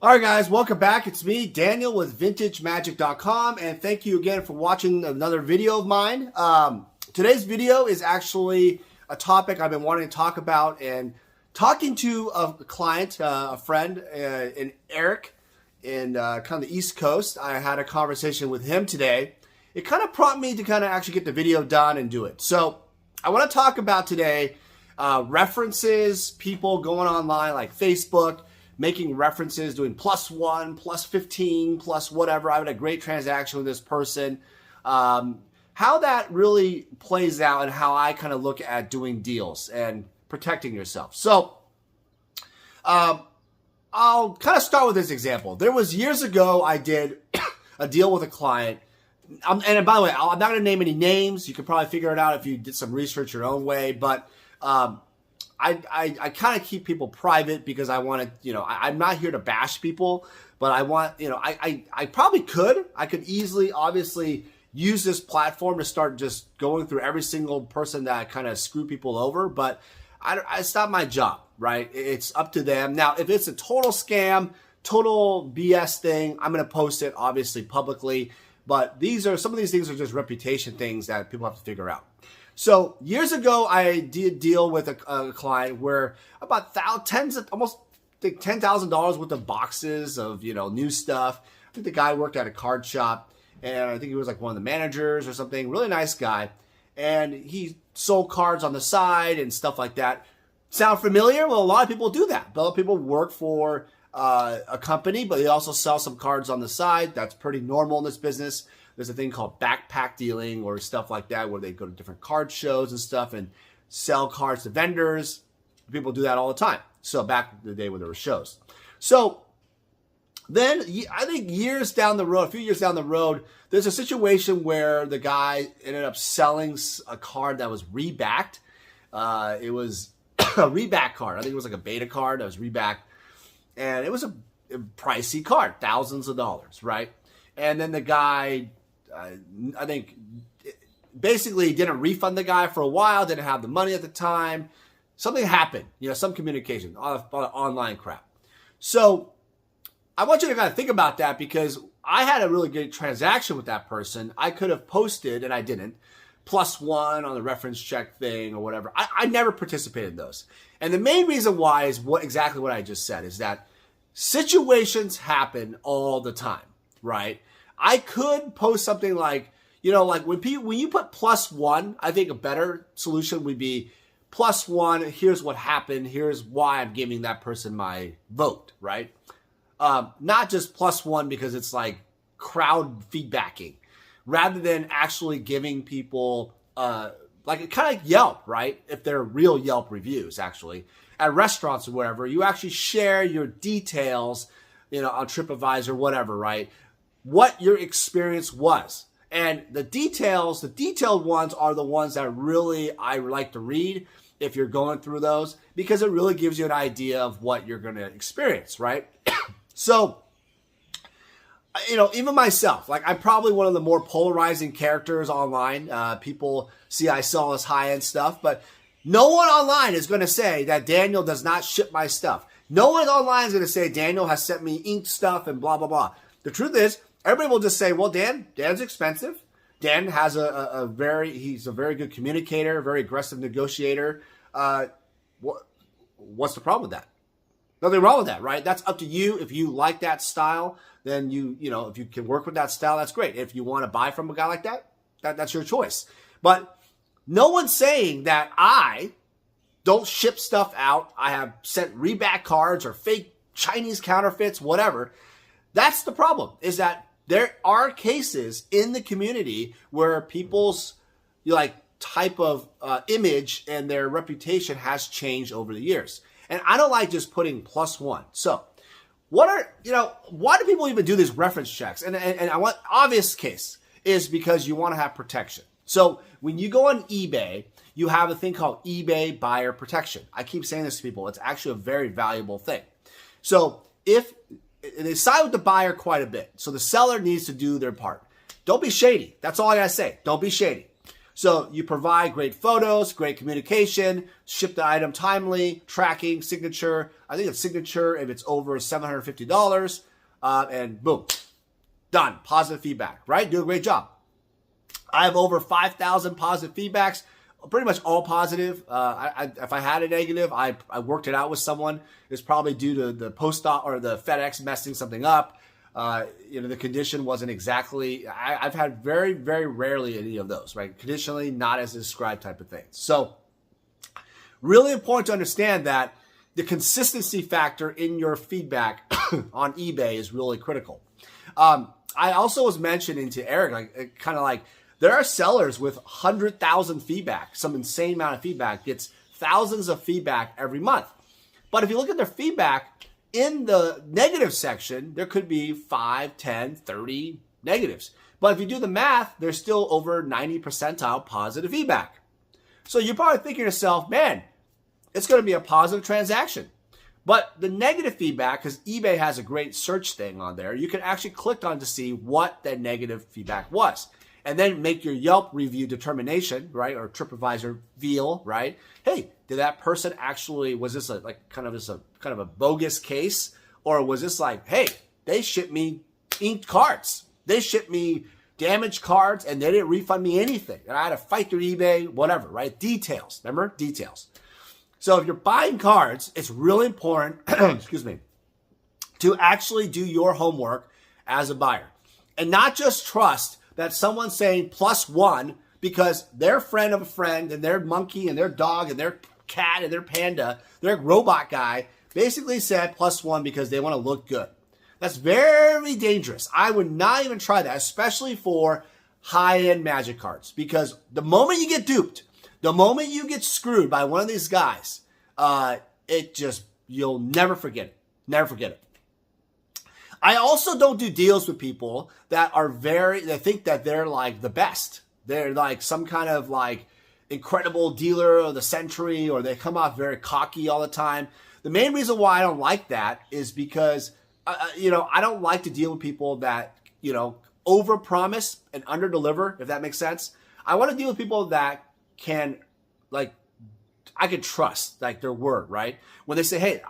All right, guys, welcome back. It's me, Daniel, with VintageMagic.com, and thank you again for watching another video of mine. Today's video is actually a topic I've been wanting to talk about, and talking to a client, a friend, in Eric, in kind of the East Coast. I had a conversation with him today. It kind of prompted me to kind of actually get the video done and do it. So I want to talk about today references, people going online like Facebook, making references, doing +1, +15, plus whatever. I had a great transaction with this person. How that really plays out and how I kind of look at doing deals and protecting yourself. So I'll kind of start with this example. There was years ago I did a deal with a client. And by the way, I'm not going to name any names. You can probably figure it out if you did some research your own way. But I kind of keep people private because I want to, I'm not here to bash people, but I want, I probably could. I could easily, obviously, use this platform to start just going through every single person that kind of screw people over. But it's not my job, right? It's up to them. Now, if it's a total scam, total BS thing, I'm going to post it, obviously, publicly. But some of these things are just reputation things that people have to figure out. So years ago, I did deal with a client where about almost $10,000 worth of boxes of, new stuff. I think the guy worked at a card shop, and I think he was like one of the managers or something. Really nice guy. And he sold cards on the side and stuff like that. Sound familiar? Well, a lot of people do that. A lot of people work for a company, but they also sell some cards on the side. That's pretty normal in this business. There's a thing called backpack dealing or stuff like that where they go to different card shows and stuff and sell cards to vendors. People do that all the time. So back in the day when there were shows. So then I think years down the road, a few years down the road, there's a situation where the guy ended up selling a card that was rebacked. It was a reback card. I think it was like a beta card that was rebacked. And it was a pricey card, thousands of dollars, right? And then the guy, I think, basically didn't refund the guy for a while, didn't have the money at the time. Something happened, some communication, online crap. So I want you to kind of think about that because I had a really good transaction with that person. I could have posted, and I didn't, +1 on the reference check thing or whatever. I never participated in those. And the main reason why is exactly what I just said, is that situations happen all the time, right? I could post something like, like when you put +1, I think a better solution would be +1, here's what happened, here's why I'm giving that person my vote, right? Not just +1 because it's like crowd feedbacking, rather than actually giving people, like kind of like Yelp, right? If they're real Yelp reviews, actually. At restaurants or wherever, you actually share your details, on TripAdvisor, whatever, right? What your experience was. And the detailed ones are the ones that really I like to read if you're going through those, because it really gives you an idea of what you're going to experience, right? So, even myself, like I'm probably one of the more polarizing characters online. People see I sell this high-end stuff, but no one online is going to say that Daniel does not ship my stuff. No one online is going to say Daniel has sent me inked stuff and blah, blah, blah. The truth is, everybody will just say, well, Dan's expensive. Dan has he's a very good communicator, very aggressive negotiator. What's the problem with that? Nothing wrong with that, right? That's up to you. If you like that style, then if you can work with that style, that's great. If you want to buy from a guy like that, that's your choice. But no one's saying that I don't ship stuff out. I have sent reback cards or fake Chinese counterfeits, whatever. That's the problem, is that there are cases in the community where people's type of image and their reputation has changed over the years. And I don't like just putting +1. So why do people even do these reference checks? And I want obvious case is because you want to have protection. So when you go on eBay, you have a thing called eBay buyer protection. I keep saying this to people. It's actually a very valuable thing. So they side with the buyer quite a bit. So the seller needs to do their part. Don't be shady. That's all I gotta say. Don't be shady. So you provide great photos, great communication, ship the item timely, tracking, signature. I think it's signature if it's over $750, and boom, done. Positive feedback, right? Do a great job. I have over 5,000 positive feedbacks, pretty much all positive. If I had a negative, I worked it out with someone. It's probably due to the post or the FedEx messing something up. The condition wasn't exactly, I've had very, very rarely any of those, right? Conditionally, not as described type of thing. So really important to understand that the consistency factor in your feedback on eBay is really critical. I also was mentioning to Eric, there are sellers with 100,000 feedback, some insane amount of feedback, gets thousands of feedback every month. But if you look at their feedback, in the negative section, there could be 5, 10, 30 negatives. But if you do the math, there's still over 90 percentile positive feedback. So you're probably thinking to yourself, man, it's going to be a positive transaction. But the negative feedback, because eBay has a great search thing on there, you can actually click on to see what that negative feedback was. And then make your Yelp review determination, right? Or TripAdvisor feel, right? Hey, did that person actually, was this kind of a bogus case? Or was this like, hey, they shipped me inked cards. They shipped me damaged cards and they didn't refund me anything. And I had to fight through eBay, whatever, right? Details, remember? Details. So if you're buying cards, it's really important, excuse me, to actually do your homework as a buyer. And not just trust that someone's saying +1 because their friend of a friend and their monkey and their dog and their cat and their panda, their robot guy basically said +1 because they want to look good. That's very dangerous. I would not even try that, especially for high-end Magic cards, because the moment you get duped, the moment you get screwed by one of these guys, you'll never forget it. Never forget it. I also don't do deals with people that they think that they're like the best. They're like some kind of like incredible dealer of the century, or they come off very cocky all the time. The main reason why I don't like that is because, I don't like to deal with people that, overpromise and underdeliver, if that makes sense. I want to deal with people that can, I can trust, their word, right? When they say, hey,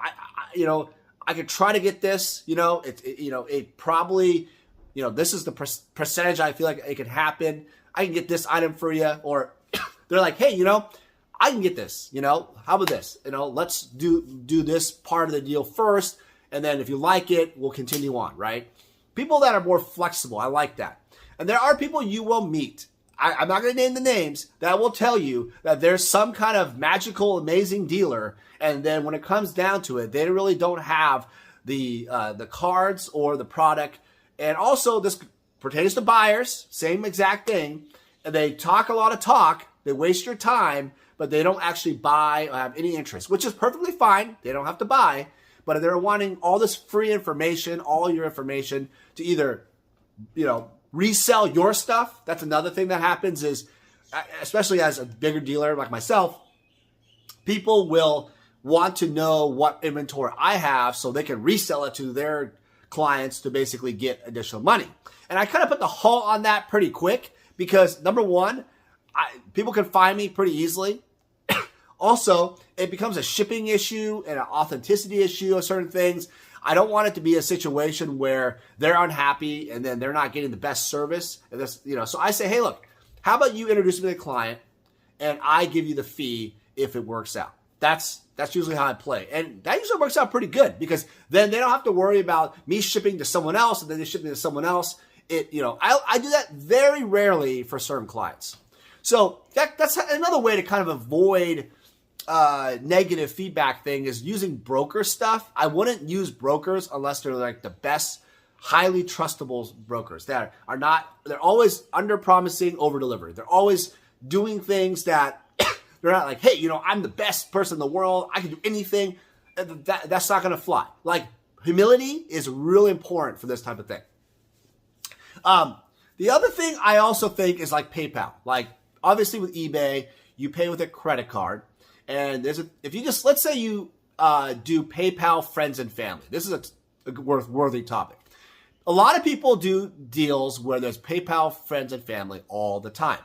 I could try to get this, it probably, this is the percentage I feel like it could happen. I can get this item for you. Or they're like, hey, I can get this, how about this? Let's do this part of the deal first. And then if you like it, we'll continue on, right? People that are more flexible, I like that. And there are people you will meet. I'm not going to name the names, that will tell you that there's some kind of magical, amazing dealer. And then when it comes down to it, they really don't have the cards or the product. And also this pertains to buyers, same exact thing. And they talk a lot of talk, they waste your time, but they don't actually buy or have any interest, which is perfectly fine. They don't have to buy, but they're wanting all this free information, all your information to either, resell your stuff. That's another thing that happens is, especially as a bigger dealer like myself, people will want to know what inventory I have so they can resell it to their clients to basically get additional money. And I kind of put the halt on that pretty quick because, number one, people can find me pretty easily. Also, it becomes a shipping issue and an authenticity issue of certain things. I don't want it to be a situation where they're unhappy and then they're not getting the best service. And this, so I say, hey, look, how about you introduce me to the client and I give you the fee if it works out. That's usually how I play. And that usually works out pretty good because then they don't have to worry about me shipping to someone else and then they ship me to someone else. I do that very rarely for certain clients. So that's another way to kind of avoid negative feedback thing is using broker stuff. I wouldn't use brokers unless they're like the best, highly trustable brokers that are not, they're always under promising, over delivering. They're always doing things that they're not like, hey, I'm the best person in the world. I can do anything. That's not going to fly. Like humility is really important for this type of thing. The other thing I also think is like PayPal. Like obviously with eBay, you pay with a credit card. And let's say you do PayPal friends and family. This is a worthy topic. A lot of people do deals where there's PayPal friends and family all the time.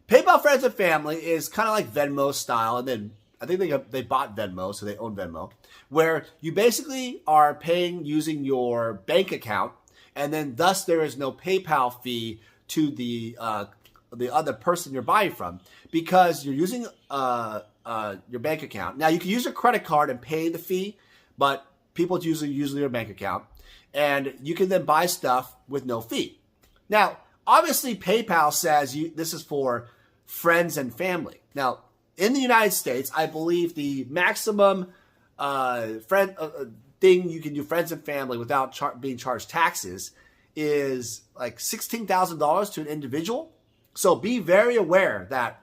PayPal Friends and Family is kind of like Venmo style, and then I think they bought Venmo, so they own Venmo, where you basically are paying using your bank account, and then thus there is no PayPal fee to the other person you're buying from because you're using your bank account. Now you can use your credit card and pay the fee, but people usually use your bank account, and you can then buy stuff with no fee. Now, obviously, PayPal says this is for friends and family. Now, in the United States, I believe the maximum thing you can do friends and family without being charged taxes is like $16,000 to an individual. So be very aware that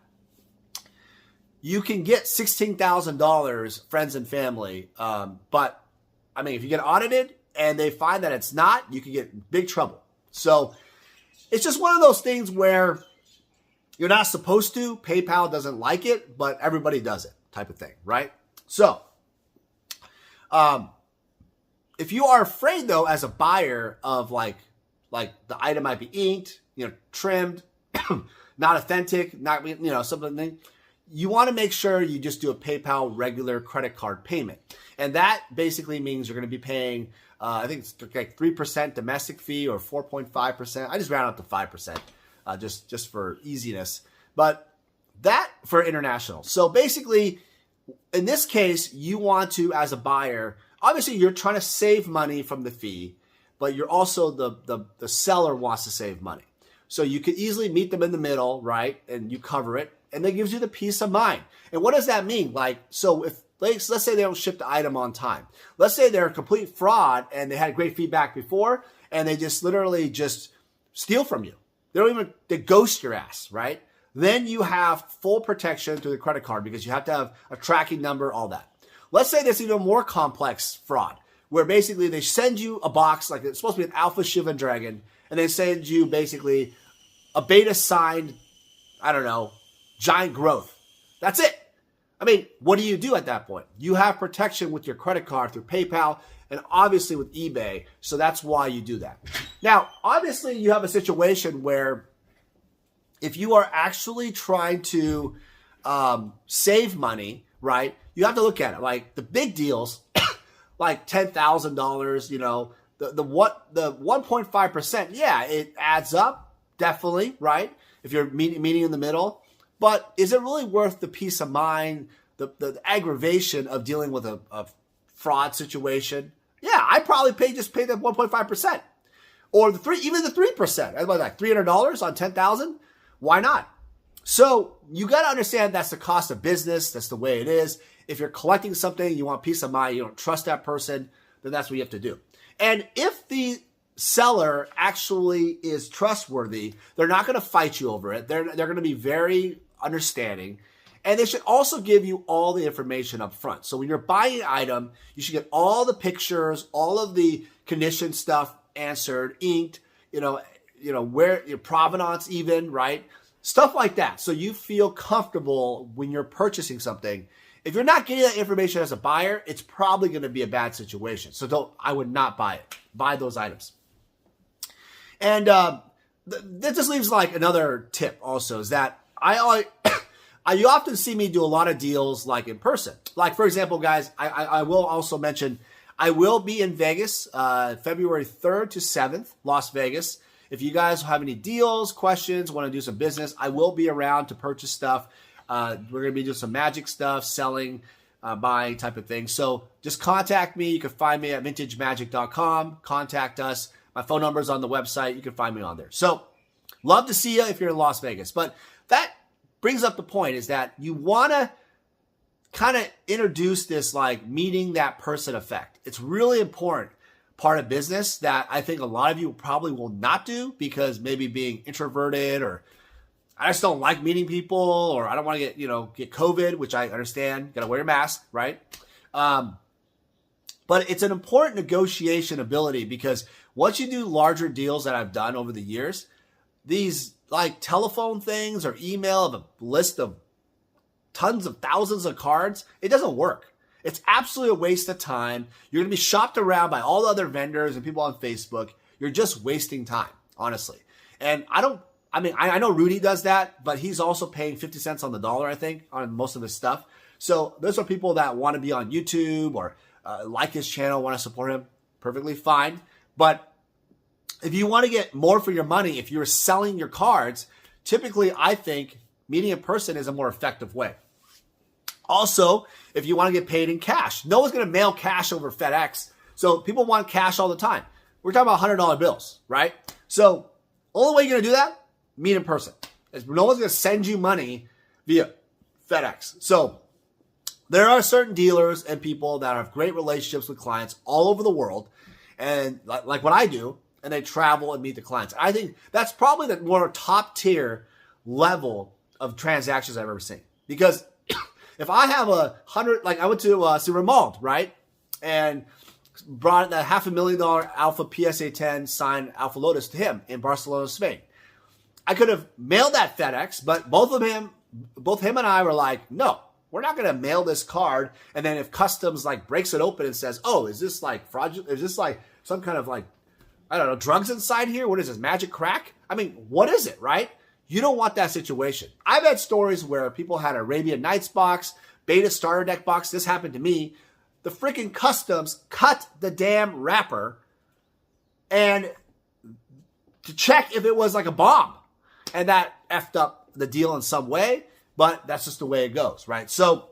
you can get $16,000 friends and family. But I mean, if you get audited and they find that it's not, you can get in big trouble. So it's just one of those things where you're not supposed to. PayPal doesn't like it, but everybody does it type of thing, right? So if you are afraid, though, as a buyer of like the item might be inked, trimmed, not authentic, not, something, you want to make sure you just do a PayPal regular credit card payment. And that basically means you're going to be paying, I think it's like 3% domestic fee or 4.5%. I just round up to 5%, just for easiness. But that for international. So basically, in this case, you want to, as a buyer, obviously you're trying to save money from the fee, but you're also the seller wants to save money. So you could easily meet them in the middle, right? And you cover it, and that gives you the peace of mind. And what does that mean? Like, so if let's say they don't ship the item on time. Let's say they're a complete fraud and they had great feedback before, and they just literally just steal from you. They ghost your ass, right? Then you have full protection through the credit card because you have to have a tracking number, all that. Let's say there's even more complex fraud where basically they send you a box, like it's supposed to be an Alpha Shiva Dragon, and they send you basically a beta signed, I don't know, giant growth. That's it. I mean, what do you do at that point? You have protection with your credit card through PayPal and obviously with eBay. So that's why you do that. Now, obviously you have a situation where if you are actually trying to save money, right? You have to look at it like the big deals, like $10,000, the 1.5%. Yeah, it adds up definitely, right? If you're meeting in the middle. But is it really worth the peace of mind, the aggravation of dealing with a fraud situation? Yeah, I probably pay that 1.5%. Or even the 3%. About like $300 on $10,000? Why not? So you got to understand that's the cost of business. That's the way it is. If you're collecting something, you want peace of mind, you don't trust that person, then that's what you have to do. And if the seller actually is trustworthy, they're not going to fight you over it. They're going to be very understanding. And they should also give you all the information up front. So when you're buying an item, you should get all the pictures, all of the condition stuff answered, inked, where your provenance even, right? Stuff like that. So you feel comfortable when you're purchasing something. If you're not getting that information as a buyer, it's probably going to be a bad situation. So I would not buy it. Buy those items. And that just leaves like another tip also is that you often see me do a lot of deals like in person. Like, for example, guys, I will also mention I will be in Vegas February 3rd to 7th, Las Vegas. If you guys have any deals, questions, want to do some business, I will be around to purchase stuff. We're going to be doing some magic stuff, selling, buying type of thing. So just contact me. You can find me at vintagemagic.com. Contact us. My phone number is on the website. You can find me on there. So love to see you if you're in Las Vegas. But that brings up the point is that you want to kind of introduce this like meeting that person effect. It's really important part of business that I think a lot of you probably will not do because maybe being introverted or I just don't like meeting people or I don't want to get COVID, which I understand. Got to wear a mask, right? But it's an important negotiation ability because once you do larger deals that I've done over the years, these like telephone things or email of a list of tons of thousands of cards, it doesn't work. It's absolutely a waste of time. You're going to be shopped around by all the other vendors and people on Facebook. You're just wasting time, honestly. And I I mean, I know Rudy does that, but he's also paying 50 cents on the dollar, I think, on most of his stuff. So those are people that want to be on YouTube or like his channel, want to support him. Perfectly fine. But if you want to get more for your money, if you're selling your cards, typically I think meeting in person is a more effective way. Also, if you want to get paid in cash, no one's going to mail cash over FedEx. So people want cash all the time. We're talking about $100 bills, right? So only way you're going to do that, meet in person. No one's going to send you money via FedEx. So there are certain dealers and people that have great relationships with clients all over the world, and like what I do, and they travel and meet the clients. I think that's probably the more top tier level of transactions I've ever seen. Because if I have 100, like I went to see Ramald, right? And brought the $500,000 Alpha PSA 10 signed Alpha Lotus to him in Barcelona, Spain. I could have mailed that FedEx, but both him and I were like, no, we're not going to mail this card. And then if customs like breaks it open and says, oh, is this like fraudulent? Is this like some kind of like, I don't know, drugs inside here? What is this, magic crack? I mean, what is it, right? You don't want that situation. I've had stories where people had Arabian Nights box, Beta Starter Deck box. This happened to me. The freaking customs cut the damn wrapper and to check if it was like a bomb. And that effed up the deal in some way, but that's just the way it goes, right? So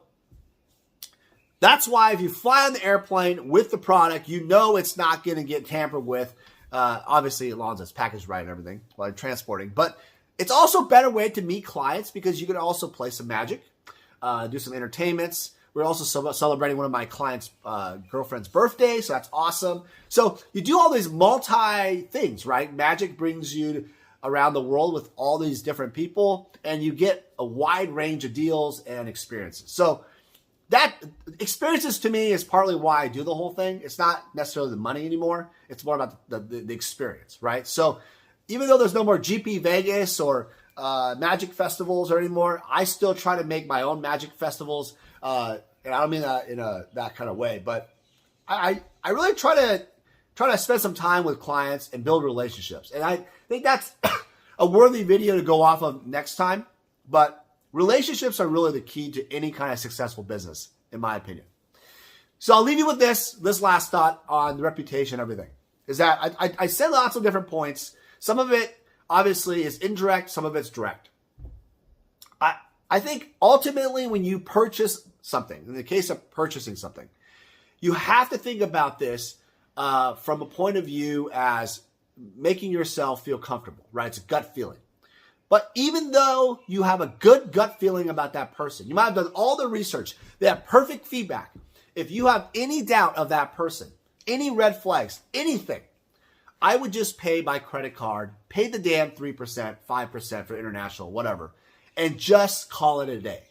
that's why if you fly on the airplane with the product, you know it's not going to get tampered with. Obviously, as long as it's packaged right and everything while you're transporting. But it's also a better way to meet clients because you can also play some Magic, do some entertainments. We're also celebrating one of my clients' girlfriend's birthday, so that's awesome. So you do all these multi things, right? Magic brings you around the world with all these different people, and you get a wide range of deals and experiences. So that experiences to me is partly why I do the whole thing. It's not necessarily the money anymore. It's more about the experience, right? So even though there's no more GP Vegas or Magic festivals or anymore, I still try to make my own Magic festivals. And I don't mean that in that kind of way, but I really try to spend some time with clients and build relationships. And I think that's a worthy video to go off of next time. But relationships are really the key to any kind of successful business, in my opinion. So I'll leave you with this last thought on the reputation and everything. Is that I said lots of different points. Some of it, obviously, is indirect. Some of it's direct. I think ultimately when you purchase something, in the case of purchasing something, you have to think about this from a point of view as making yourself feel comfortable, right? It's a gut feeling. But even though you have a good gut feeling about that person, you might have done all the research, they have perfect feedback. If you have any doubt of that person, any red flags, anything, I would just pay by credit card, pay the damn 3%, 5% for international, whatever, and just call it a day.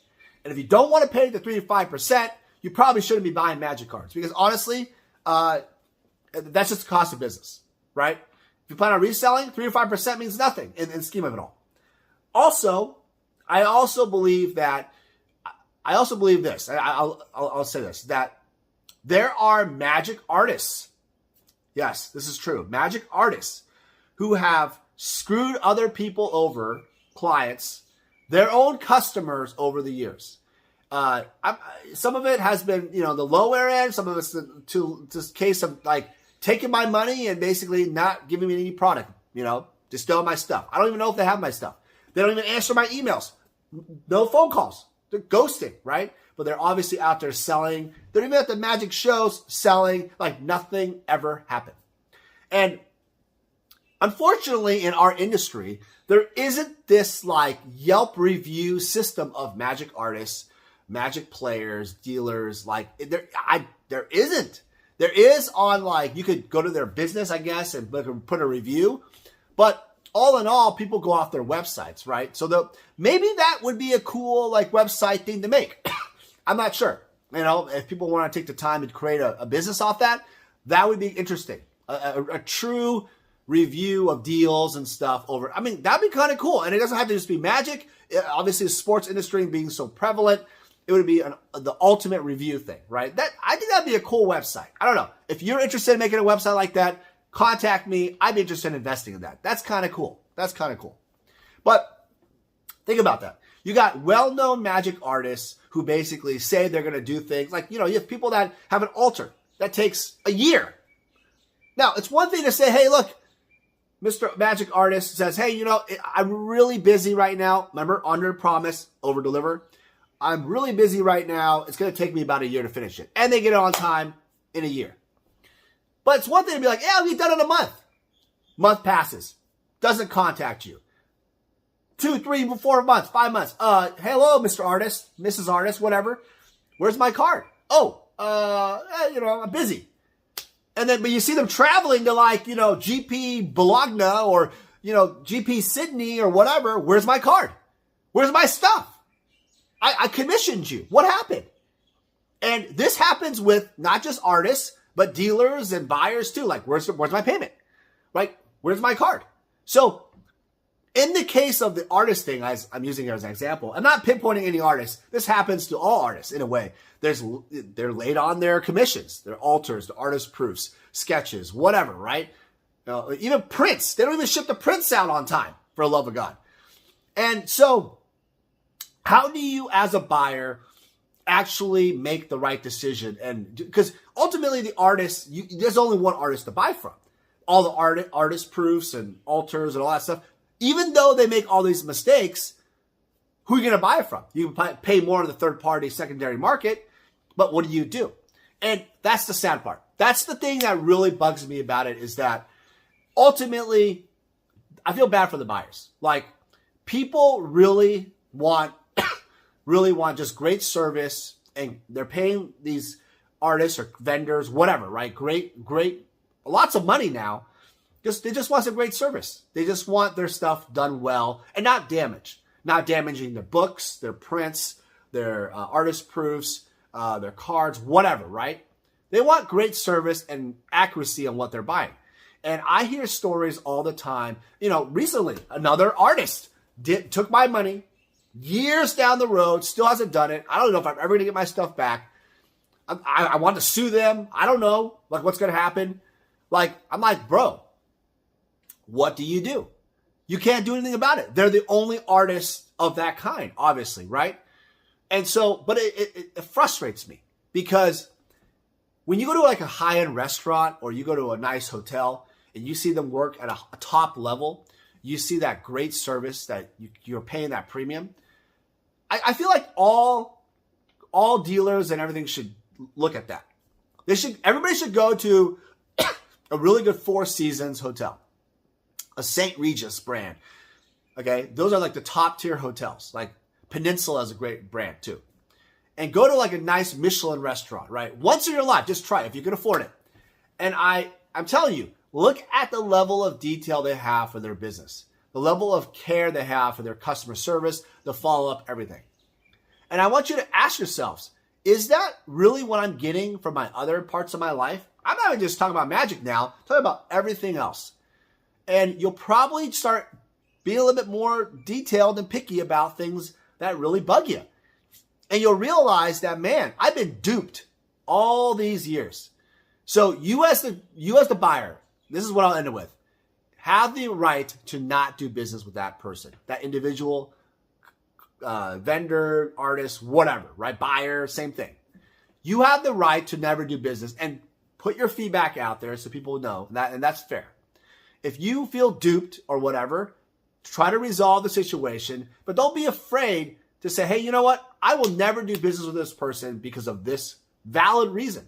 And if you don't want to pay the 3 to 5%, you probably shouldn't be buying Magic cards because honestly, that's just the cost of business, right? If you plan on reselling, 3 to 5% means nothing in the scheme of it all. Also, I also believe this. I'll say this, that there are Magic artists. Yes, this is true. Magic artists who have screwed other people over, clients, their own customers over the years. Some of it has been, the lower end. Some of it's to this case of like taking my money and basically not giving me any product, just stealing my stuff. I don't even know if they have my stuff. They don't even answer my emails. No phone calls. They're ghosting, right? But they're obviously out there selling. They're even at the Magic shows selling like nothing ever happened. And unfortunately, in our industry, there isn't this like Yelp review system of Magic artists, Magic players, dealers. Like there isn't. There is on like, you could go to their business, I guess, and put a review. But all in all, people go off their websites, right? So maybe that would be a cool like website thing to make. I'm not sure. If people want to take the time to create a business off that, that would be interesting. A true review of deals and stuff over. That'd be kind of cool. And it doesn't have to just be Magic. Obviously, the sports industry being so prevalent, it would be the ultimate review thing, right? I think that'd be a cool website. I don't know. If you're interested in making a website like that, contact me. I'd be interested in investing in that. That's kind of cool. But think about that. You got well-known magic artists who basically say they're going to do things like, you have people that have an altar that takes a year. Now, it's one thing to say, hey, look, Mr. Magic Artist says, hey, I'm really busy right now. Remember, under promise, over deliver. I'm really busy right now. It's going to take me about a year to finish it. And they get it on time in a year. But it's one thing to be like, yeah, I'll be done in a month. Month passes. Doesn't contact you. 2, 3, 4 months, 5 months. Hello, Mr. Artist, Mrs. Artist, whatever. Where's my card? Oh, I'm busy. And then, but you see them traveling to like, GP Bologna or, GP Sydney or whatever. Where's my card? Where's my stuff? I commissioned you. What happened? And this happens with not just artists, but dealers and buyers too. Like, where's my payment? Right? Where's my card? So in the case of the artist thing, as I'm using it as an example, I'm not pinpointing any artist. This happens to all artists in a way. They're late on their commissions, their altars, the artist proofs, sketches, whatever, right? Even prints. They don't even ship the prints out on time, for the love of God. And so how do you, as a buyer, actually make the right decision? And because ultimately the artist, there's only one artist to buy from. All the artist proofs and altars and all that stuff, even though they make all these mistakes, who are you going to buy it from? You can pay more in the third-party secondary market, but what do? And that's the sad part. That's the thing that really bugs me about it, is that ultimately, I feel bad for the buyers. Like, people really want just great service, and they're paying these artists or vendors, whatever, right? Great, lots of money now. They just want some great service. They just want their stuff done well and not damaged. Not damaging their books, their prints, their artist proofs, their cards, whatever, right? They want great service and accuracy on what they're buying. And I hear stories all the time. Recently, another artist took my money years down the road, still hasn't done it. I don't know if I'm ever going to get my stuff back. I want to sue them. I don't know, like, what's going to happen. Like, I'm like, bro, what do? You can't do anything about it. They're the only artists of that kind, obviously, right? And so, but it frustrates me, because when you go to like a high-end restaurant or you go to a nice hotel and you see them work at a top level, you see that great service that you're paying that premium. I feel like all dealers and everything should look at that. Everybody should go to a really good Four Seasons hotel, a St. Regis brand. Okay, those are like the top tier hotels. Like Peninsula is a great brand too. And go to like a nice Michelin restaurant, right? Once in your life, just try it if you can afford it. And I'm telling you, look at the level of detail they have for their business, the level of care they have for their customer service, the follow-up, everything. And I want you to ask yourselves, is that really what I'm getting from my other parts of my life? I'm not even just talking about magic now, I'm talking about everything else. And you'll probably start being a little bit more detailed and picky about things that really bug you. And you'll realize that, man, I've been duped all these years. So you as the buyer, this is what I'll end it with. Have the right to not do business with that person, that individual, vendor, artist, whatever, right? Buyer, same thing. You have the right to never do business, and put your feedback out there so people know that, and that's fair. If you feel duped or whatever, try to resolve the situation, but don't be afraid to say, hey, you know what? I will never do business with this person because of this valid reason.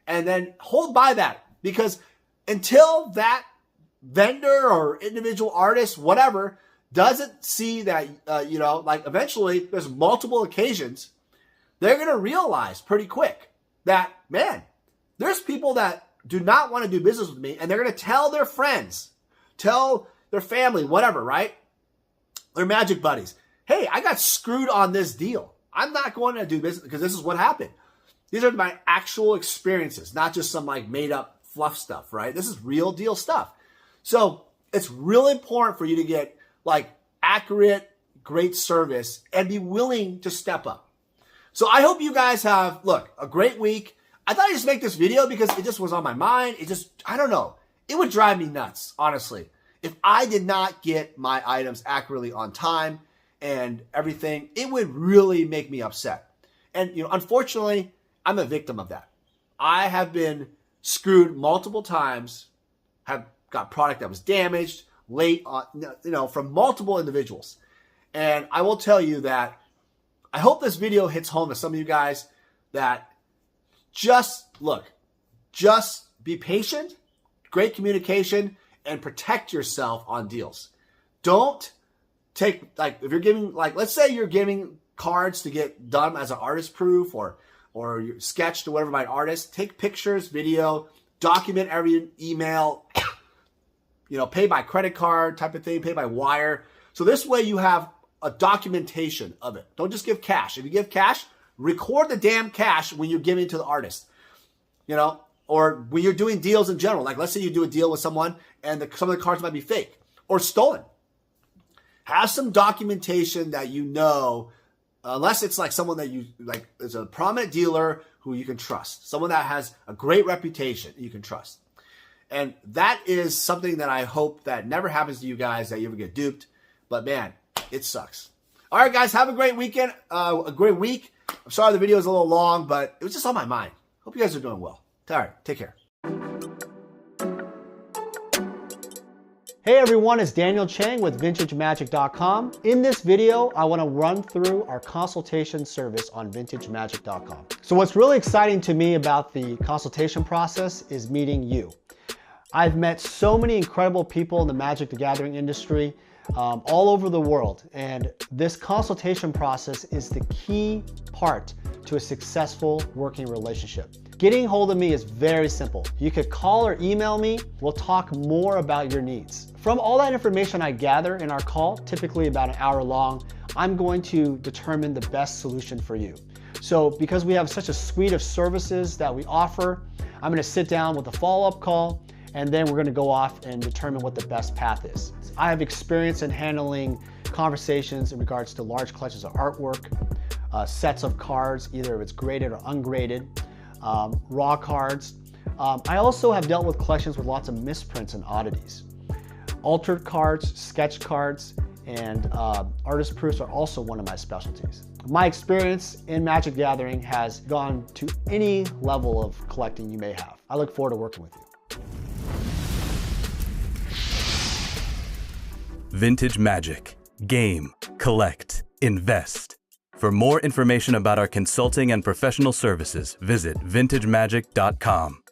And then hold by that, because until that vendor or individual artist, whatever, doesn't see that, like eventually there's multiple occasions, they're going to realize pretty quick that, man, there's people that do not want to do business with me, and they're going to tell their friends, tell their family, whatever, right? Their magic buddies. Hey, I got screwed on this deal. I'm not going to do business because this is what happened. These are my actual experiences, not just some like made up fluff stuff, right? This is real deal stuff. So it's really important for you to get like accurate, great service and be willing to step up. So I hope you guys have, look, a great week. I thought I'd just make this video because it just was on my mind. I don't know. It would drive me nuts, honestly, if I did not get my items accurately on time and everything, it would really make me upset. And, unfortunately, I'm a victim of that. I have been screwed multiple times, have got product that was damaged, late, from multiple individuals. And I will tell you that I hope this video hits home to some of you guys that just be patient, great communication, and protect yourself on deals. Don't take, if you're giving, let's say you're giving cards to get done as an artist proof or you're sketched or whatever by an artist, take pictures, video, document every email, pay by credit card type of thing, pay by wire. So this way you have a documentation of it. Don't just give cash. If you give cash, record the damn cash when you're giving it to the artist, or when you're doing deals in general. Like, let's say you do a deal with someone and some of the cards might be fake or stolen. Have some documentation that unless it's like someone that is a prominent dealer who you can trust, someone that has a great reputation you can trust. And that is something that I hope that never happens to you guys, that you ever get duped. But man, it sucks. All right, guys, have a great weekend, a great week. I'm sorry the video is a little long, but it was just on my mind. Hope you guys are doing well. All right, take care. Hey everyone, it's Daniel Chang with VintageMagic.com. In this video, I want to run through our consultation service on VintageMagic.com. So what's really exciting to me about the consultation process is meeting you. I've met so many incredible people in the Magic the Gathering industry all over the world, and this consultation process is the key part to a successful working relationship. Getting hold of me is very simple. You could call or email me. We'll talk more about your needs. From all that information I gather in our call, typically about an hour long, I'm going to determine the best solution for you. So because we have such a suite of services that we offer, I'm going to sit down with a follow-up call, and then we're going to go off and determine what the best path is. I have experience in handling conversations in regards to large collections of artwork, sets of cards, either if it's graded or ungraded, raw cards. I also have dealt with collections with lots of misprints and oddities. Altered cards, sketch cards, and artist proofs are also one of my specialties. My experience in Magic Gathering has gone to any level of collecting you may have. I look forward to working with you. Vintage Magic. Game, collect, invest. For more information about our consulting and professional services, visit VintageMagic.com.